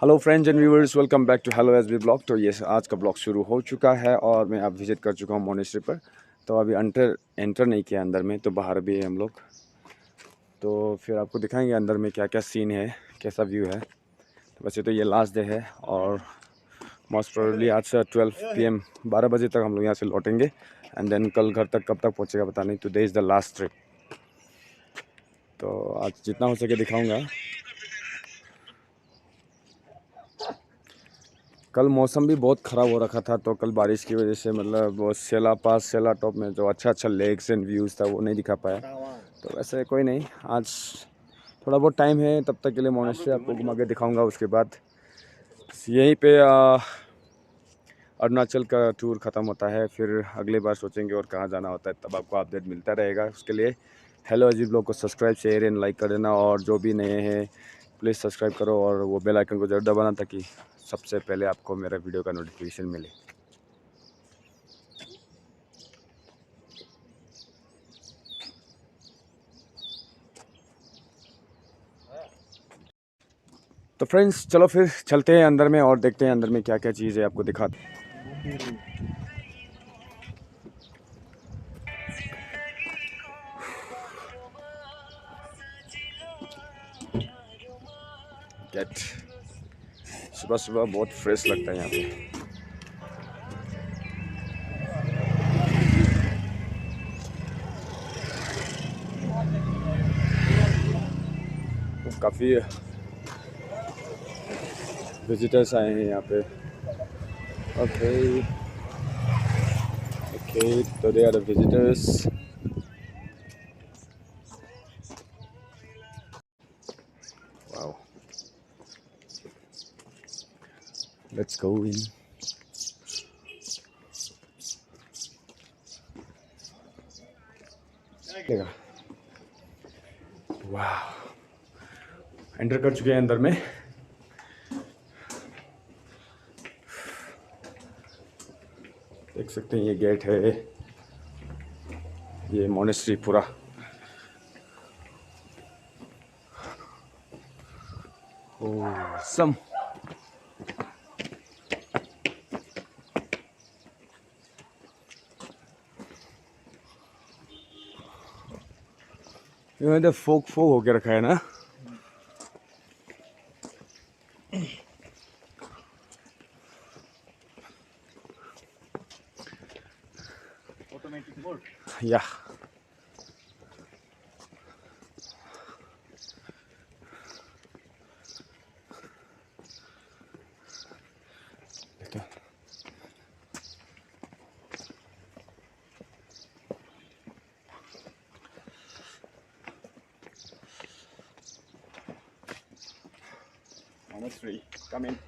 Hello friends and viewers, welcome back to hello S B blog. तो ये आज का ब्लॉग शुरू हो चुका है और मैं अब विज़िट कर चुका हूँ मोनेस्ट्री पर। तो अभी एंटर नहीं किया अंदर में, तो बाहर भी है हम लोग। तो फिर आपको दिखाएंगे अंदर में क्या क्या सीन है, कैसा व्यू है। तो वैसे तो ये लास्ट डे है और मोस्ट प्रोबेबली आज से 12 PM 12 बजे तक हम लोग यहाँ से लौटेंगे। एंड देन कल घर तक कब तक पहुँचेगा पता नहीं। Today is the last trip. तो आज जितना हो सके दिखाऊँगा। कल मौसम भी बहुत ख़राब हो रखा था, तो कल बारिश की वजह से मतलब वो सेला टॉप में जो अच्छा लेक्स एंड व्यूज़ था वो नहीं दिखा पाया। तो वैसे कोई नहीं, आज थोड़ा बहुत टाइम है, तब तक के लिए मोनेस्ट्री आपको घुमा के दिखाऊंगा। उसके बाद यहीं पे अरुणाचल का टूर ख़त्म होता है, फिर अगले बार सोचेंगे और कहाँ जाना होता है, तब आपको अपडेट मिलता रहेगा। उसके लिए हेलो अजीब ब्लॉग को सब्सक्राइब शेयर एंड लाइक कर देना, और जो भी नए हैं प्लीज़ सब्सक्राइब करो और वो बेल आइकन को ज़रूर दबाना ताकि सबसे पहले आपको मेरा वीडियो का नोटिफिकेशन मिले। तो फ्रेंड्स चलो फिर चलते हैं अंदर में और देखते हैं अंदर में क्या क्या चीज़ है, आपको दिखाते हैं। गेट सुबह सुबह बहुत फ्रेश लगता है यहाँ पे। तो काफ़ी विजिटर्स आए हैं यहाँ पे। ओके ओके, तो they are the visitors. Wow, let's go in. देखा, वाह, एंटर कर चुके हैं अंदर में। देख सकते हैं ये गेट है, ये मोनेस्ट्री पूरा। सम इन्होंने फोक फोक होके रखा है ना। या monastery, come in.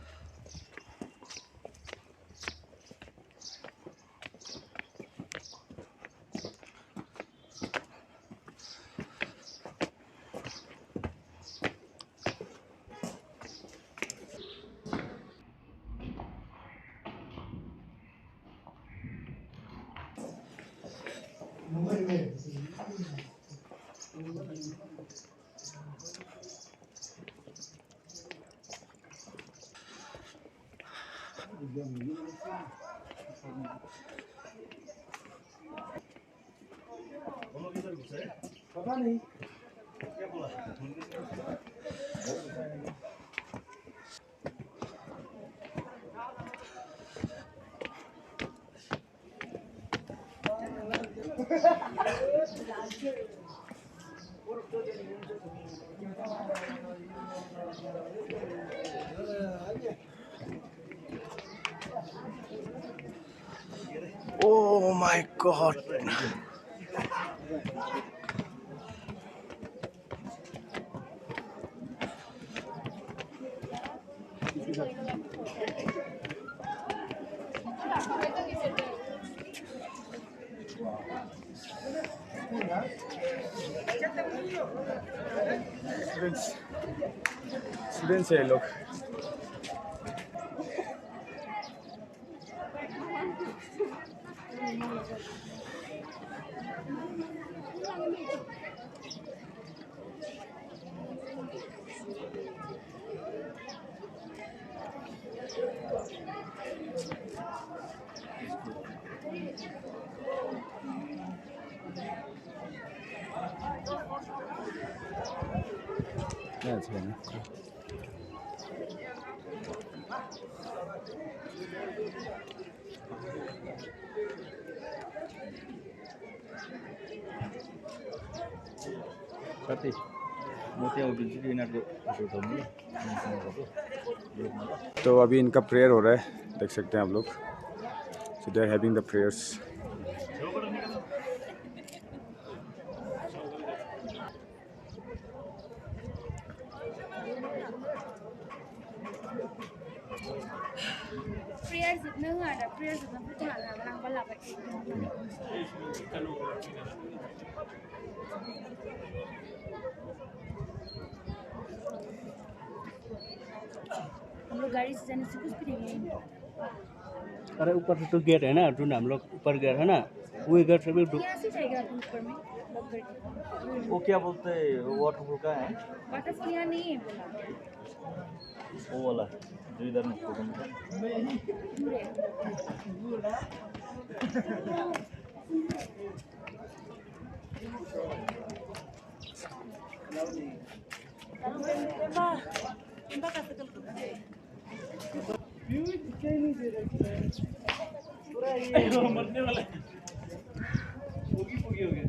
पता नहीं क्या बोला। Oh my God. स्टूडेंट्स है लोग। क्या छैन साथी म त्यहाँ उभिन्छु कि यिनीहरूको फोटो उठाउनु ल। तो अभी इनका प्रेयर हो रहा है, देख सकते हैं आप लोग। So they are having the prayers. prayer जितने हुआ ना prayer जितना कुछ हालना बना बला पे हम लोग गाड़ी से जाने से कुछ भी नहीं है। अरे ऊपर से तो गेट है ना, जो हम लोग ऊपर गए है ना, वो गेट से भी यहाँ से जाएगा अपन ऊपर में लॉक करके। वो क्या बोलते हैं, वाटरफॉल का है? वाटरफॉल यहाँ नहीं है बोला। वो वाला जो इधर में फोटो में मरने वाला है। पोगी पोगी हो गया।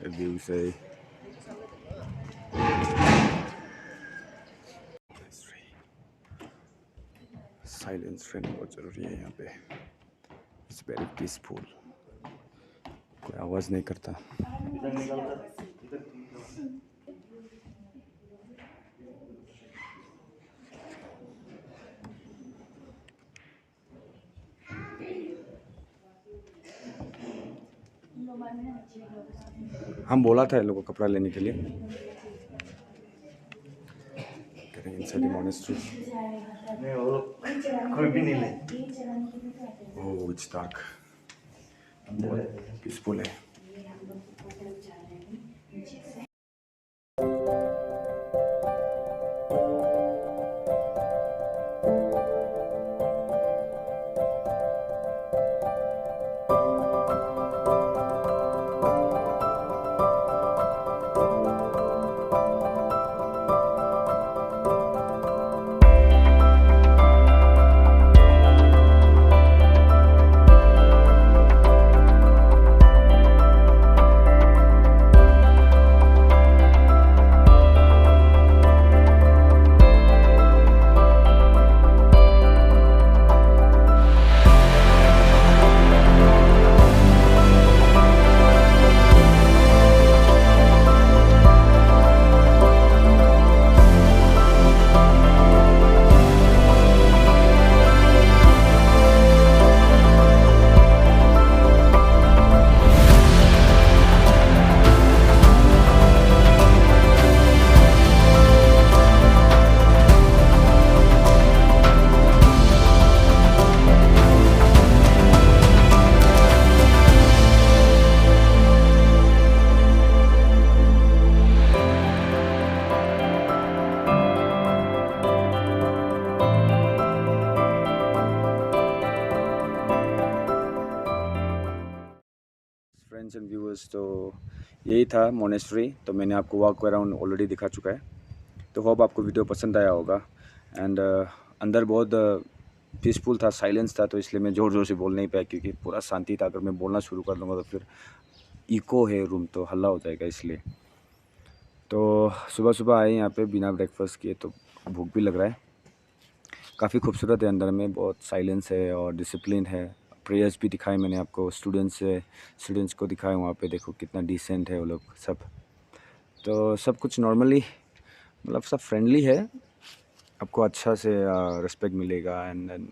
व्यू से साइलेंस रहना बहुत ज़रूरी है यहाँ पे। इट्स वेरी पीसफुल, कोई आवाज़ नहीं करता। हम बोला था इन लोगों को कपड़ा लेने के लिए। Inside the monastery. कोई भी नहीं ले। ओह इट्स डार्क, बहुत पीसफुल है। फ्रेंड्स एंड व्यूअर्स, तो यही था मोनेस्ट्री। तो मैंने आपको वॉक अराउंड ऑलरेडी दिखा चुका है। तो होप आपको वीडियो पसंद आया होगा। एंड अंदर बहुत पीसफुल था, साइलेंस था, तो इसलिए मैं ज़ोर ज़ोर से बोल नहीं पाया क्योंकि पूरा शांति था। अगर मैं बोलना शुरू कर दूँगा तो फिर इको है रूम, तो हल्ला हो जाएगा इसलिए। तो सुबह सुबह आए यहाँ पे बिना ब्रेकफास्ट किए, तो भूख भी लग रहा है। काफ़ी खूबसूरत है, अंदर में बहुत साइलेंस है और डिसिप्लिन है। प्रेयर्स भी दिखाए मैंने आपको, स्टूडेंट्स को दिखाए। वहाँ पे देखो कितना डिसेंट है वो लोग सब। तो सब कुछ नॉर्मली, मतलब सब फ्रेंडली है, आपको अच्छा से रिस्पेक्ट मिलेगा। एंड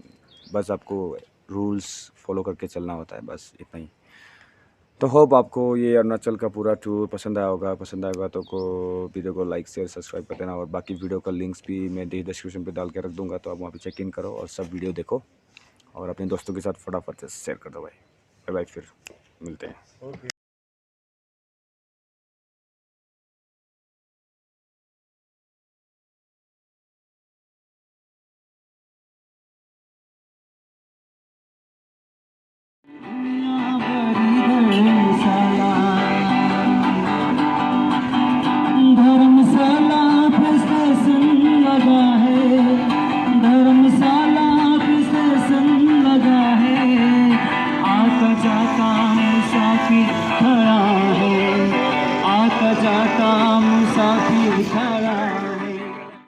बस आपको रूल्स फॉलो करके चलना होता है, बस इतना ही। तो होप आपको ये अरुणाचल का पूरा टूर पसंद आया होगा। पसंद आएगा तो वीडियो को लाइक शेयर सब्सक्राइब कर देना। और बाकी वीडियो का लिंक्स भी मैं डिस्क्रिप्शन पे डाल के रख दूँगा, तो आप वहाँ पे चेक इन करो और सब वीडियो देखो और अपने दोस्तों के साथ फटाफट से शेयर कर दो भाई। बाय बाय, फिर मिलते हैं।